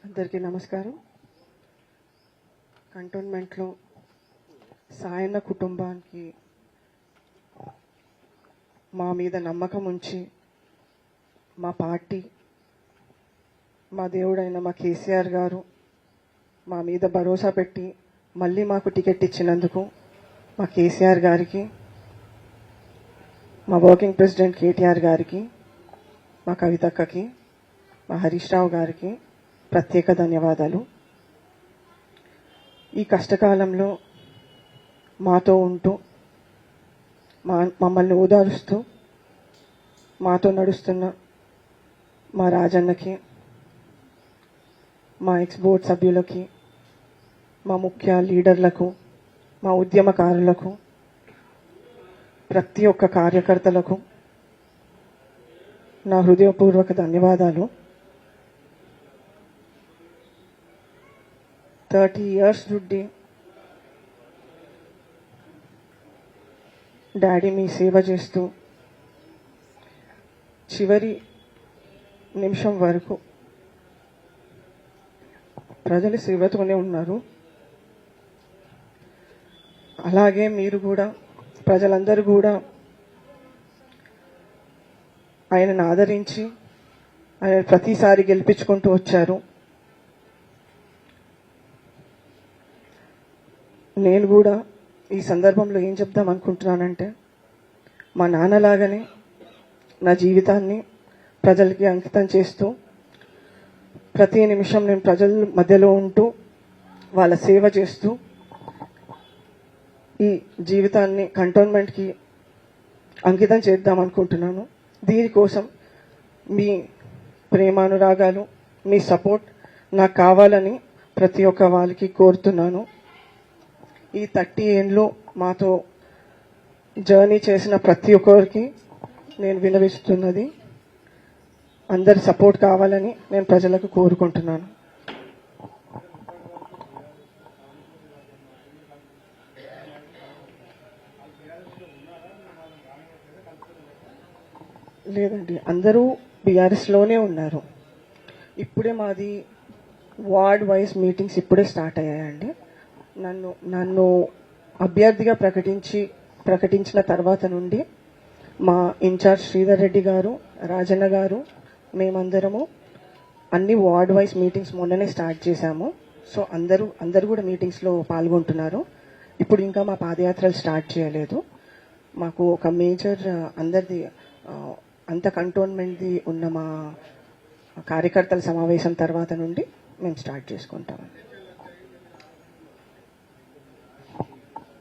అందరికీ నమస్కారం. కంటోన్మెంట్లో సాయన్న కుటుంబానికి మా మీద నమ్మకం ఉంచి మా పార్టీ, మా దేవుడైన మా కేసీఆర్ గారు మా మీద భరోసా పెట్టి మళ్ళీ మాకు టికెట్ ఇచ్చినందుకు మా కేసీఆర్ గారికి, మా వర్కింగ్ ప్రెసిడెంట్ కేటీఆర్ గారికి, మా కవితక్కకి, మా హరీష్ రావు గారికి ప్రత్యేక ధన్యవాదాలు. ఈ కష్టకాలంలో మాతో ఉంటూ మమ్మల్ని ఓదారుస్తూ మాతో నడుస్తున్న మా రాజన్నకి, మా ఎక్స్ బోర్డ్ సభ్యులకి, మా ముఖ్య లీడర్లకు, మా ఉద్యమకారులకు, ప్రతి ఒక్క కార్యకర్తలకు నా హృదయపూర్వక ధన్యవాదాలు. 30 years నుండి డాడీ మీ సేవ చేస్తూ చివరి నిమిషం వరకు ప్రజల సేవతోనే ఉన్నారు. అలాగే మీరు కూడా, ప్రజలందరూ కూడా ఆయనను ఆదరించి ఆయన ప్రతిసారి గెలిపించుకుంటూ వచ్చారు. నేను కూడా ఈ సందర్భంలో ఏం చెప్దాం అనుకుంటున్నానంటే, మా నాన్నలాగానే నా జీవితాన్ని ప్రజలకి అంకితం చేస్తూ ప్రతి నిమిషం నేను ప్రజల మధ్యలో ఉంటూ వాళ్ళ సేవ చేస్తూ ఈ జీవితాన్ని కంటోన్మెంట్కి అంకితం చేద్దాం అనుకుంటున్నాను. దీనికోసం మీ ప్రేమానురాగాలు, మీ సపోర్ట్ నాకు కావాలని ప్రతి ఒక్క వాళ్ళకి కోరుతున్నాను. ఈ 30 ఏళ్ళు మాతో జర్నీ చేసిన ప్రతి ఒక్కరికి నేను వినవిస్తున్నది, అందరి సపోర్ట్ కావాలని నేను ప్రజలకు కోరుకుంటున్నాను. లేదండి, అందరూ బీఆర్ఎస్లోనే ఉన్నారు. ఇప్పుడే మాది వార్డ్ వైజ్ మీటింగ్స్ ఇప్పుడే స్టార్ట్ అయ్యాయండి. నన్ను అభ్యర్థిగా ప్రకటించిన తర్వాత నుండి మా ఇన్ఛార్జ్ శ్రీధర్ రెడ్డి గారు, రాజన్న గారు, మేమందరము అన్ని వార్డ్ వైజ్ మీటింగ్స్ మొన్ననే స్టార్ట్ చేశాము. సో అందరూ కూడా మీటింగ్స్లో పాల్గొంటున్నారు. ఇప్పుడు ఇంకా మా పాదయాత్రలు స్టార్ట్ చేయలేదు. మాకు ఒక మేజర్ అందరిది అంత కంటోన్మెంట్ది ఉన్న మా కార్యకర్తల సమావేశం తర్వాత నుండి మేము స్టార్ట్ చేసుకుంటామండి.